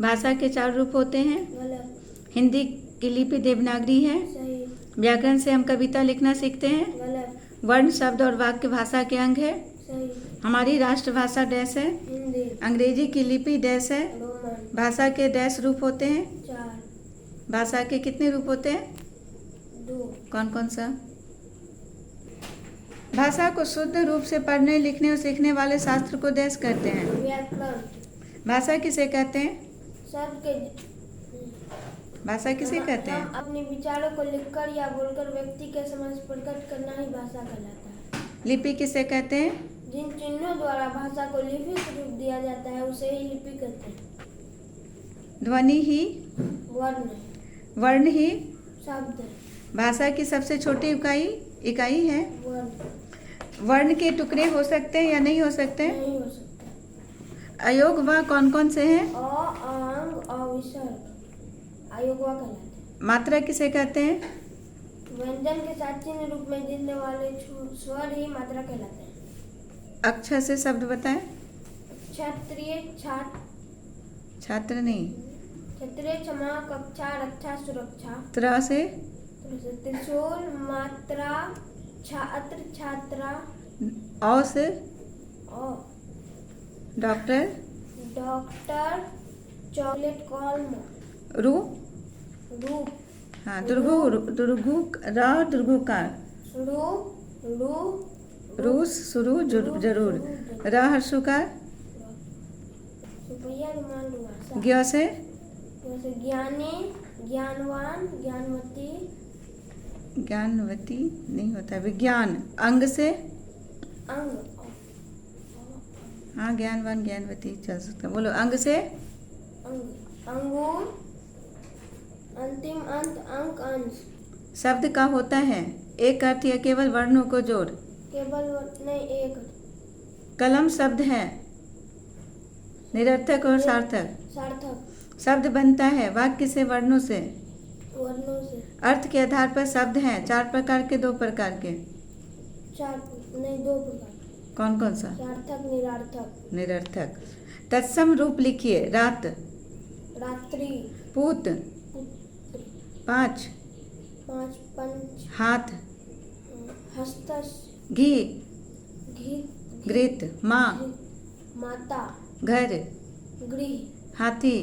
भाषा के 4 रूप होते हैं। गलत। हिंदी की लिपि देवनागरी है। सही। व्याकरण से हम कविता लिखना सीखते हैं। गलत। वर्ण, शब्द और वाक्य भाषा के अंग है। सही। हमारी राष्ट्रभाषा डैश है। हिंदी। अंग्रेजी की लिपि डैश है। रोमन। भाषा के डैश रूप होते हैं। 4। भाषा के कितने रूप होते हैं? 2। कौन कौन सा? भाषा को शुद्ध रूप से पढ़ने, लिखने और सीखने वाले शास्त्र को डैश कहते हैं। व्याकरण। भाषा किसे कहते हैं? शब्द के भाषा किसे कहते हम हैं? अपने विचारों को लिखकर या बोलकर व्यक्ति के समझ प्रकट करना ही भाषा कहलाता है। लिपि किसे कहते हैं? जिन चिन्हों द्वारा भाषा को लिखित रूप दिया जाता है उसे ही लिपि कहते हैं। ध्वनि ही वर्ण। वर्ण ही शब्द है। भाषा की सबसे छोटी इकाई है। वर्ण। वर्ण के टुकड़े हो सकते हैं या नहीं हो सकते? नहीं हो सकता। अयोगवा कौन कौन से हैं? अ, अंग, अविसर्ग अयोगवा कहलाते हैं। मात्रा किसे कहते हैं? व्यंजन के साथ चिन्ह रूप में जुड़ने वाले स्वर ही मात्रा कहलाते हैं। अक्षर से शब्द बताएं। क्षत्रिय, छात्र नहीं। क्षत्रिय, क्षमा, कक्षा, रक्षा, सुरक्षा। त्र से त्रिशूल, मात्रा, छात्र, छात्रा। औ से और डॉक्टर। Doctor, chocolate, column. रू रूप। हाँ दुर्गु र दुर्गुकार। रू रू रूस शुरू जरूर। र हर्षुकार। रुपया, रुमाल, रुआ। ज्ञ से जैसे ज्ञानी, ज्ञानवान, ज्ञानवती। ज्ञानवती नहीं होता। विज्ञान। अंग से अंग। हाँ ज्ञानवान ज्ञानवती चल सकता। बोलो अंग से। अंग। अंगूर, अंतिम अंत, अंक, अंश। शब्द का होता है एक अर्थ या केवल वर्णों को जोड़? केवल नहीं, एक। कलम शब्द है निरर्थक और सार्थक। सार्थक। शब्द बनता है वाक्य से, वर्णों से। वर्णों से। अर्थ के आधार पर शब्द हैं 4 प्रकार के, 2 प्रकार के। 4 नहीं, 2 प्रकार। कौन कौन सा? सार्थक, निरार्थक। निरर्थक। तत्सम रूप लिखिए। रात, रात्रि। पूत, पुत्री। 5, 5 पंच। हाथ, हस्तस। घी, घी। घृत, माँ, माता। घर, गृह। हाथी,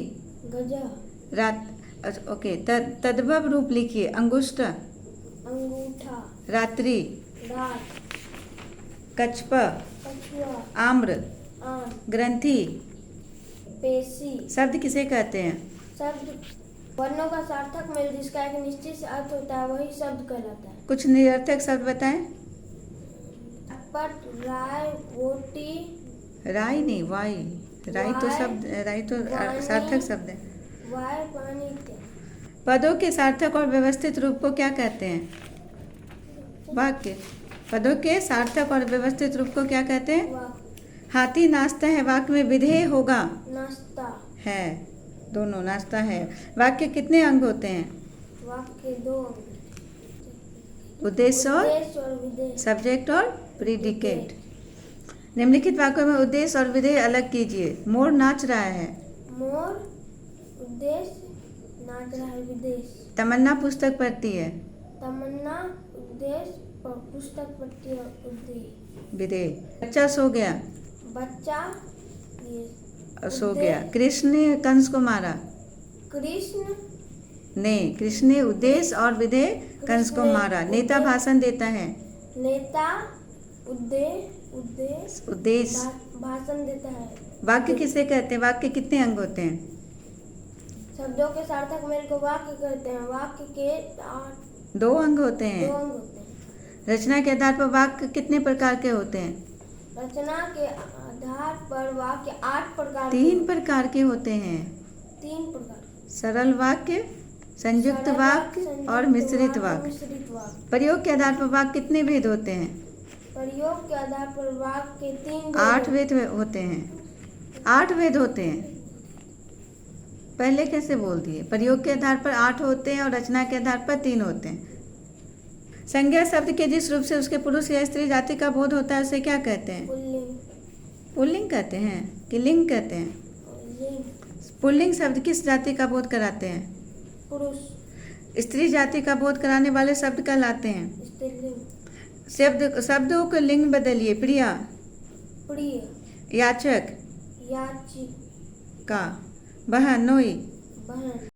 गजह। रात। अच्छा, ओके। तद्भव रूप लिखिए। अंगुष्ठ, अंगूठा। रात्रि, रात। कछप, कछुआ। आम्र, आम। ग्रंथि। पेशी। शब्द किसे कहते हैं? शब्द वर्णों का सार्थक मेल जिसका एक निश्चित अर्थ होता है वही शब्द कहलाता है। कुछ निरर्थक शब्द बताएं। पट, राय, रोटी। राई नहीं, वाई। राई तो शब्द, राई तो सार्थक शब्द है। वाय, पानी इत्यादि। पदों के सार्थक और व्यवस्थित रूप को क्या कहते हैं? वाक्य। पदों के सार्थक और व्यवस्थित रूप को क्या कहते हैं? वाक्य। हाथी नाचता है वाक्य में विधेय होगा। नाश्ता है, दोनों नाचता है। वाक्य कितने अंग होते हैं? वाक्य 2 उद्देश्य और विधेय। सब्जेक्ट और प्रीडिकेट। निम्नलिखित वाक्यों में उद्देश्य और विधेय अलग कीजिए। मोर नाच रहा है। मोर उद्देश्य, नाच रहा है विदेश। तमन्ना पुस्तक पढ़ती है। तमन्ना उद्देश्य, पुस्तक पढ़ती है उद्देश्य। विधेय। बच्चा सो गया। बच्चा सो गया। कृष्ण ने कंस को मारा। कृष्ण नहीं, कृष्ण ने उद्देश्य और विधेय कंस को मारा। नेता भाषण देता है। नेता उद्देश्य भाषण देता है। वाक्य किसे कहते हैं? वाक्य कितने अंग होते हैं? शब्दों के सार्थक मेल को वाक्य कहते हैं। वाक्य के 2 अंग होते 2 हैं। अंग होते हैं। रचना के आधार पर वाक्य कितने प्रकार के होते हैं? रचना के आधार पर वाक्य 8 प्रकार 3 प्रकार के होते हैं। 3 प्रकार। सरल वाक्य, संयुक्त वाक्य और मिश्रित वाक्य। प्रयोग के आधार पर वाक्य कितने भेद होते हैं? प्रयोग के आधार पर वाक्य के 3 8 भेद होते हैं। 8 भेद होते हैं। पहले कैसे बोल दिए? प्रयोग के आधार पर 8 होते हैं और रचना के आधार पर 3 होते हैं। संज्ञा शब्द के जिस रूप से उसके पुरुष या स्त्री जाति का बोध होता है उसे क्या कहते हैं? पुल्लिंग। पुल्लिंग कहते हैं कि लिंग कहते हैं? लिंग। पुल्लिंग शब्द किस जाति का बोध कराते हैं? पुरुष। स्त्री जाति का बोध कराने वाले शब्द कहलाते हैं। स्त्रीलिंग। शब्दों को लिंग बदलिए। प्रिया, प्रिय। याचक, याचिका। बहन, नोई। बहन।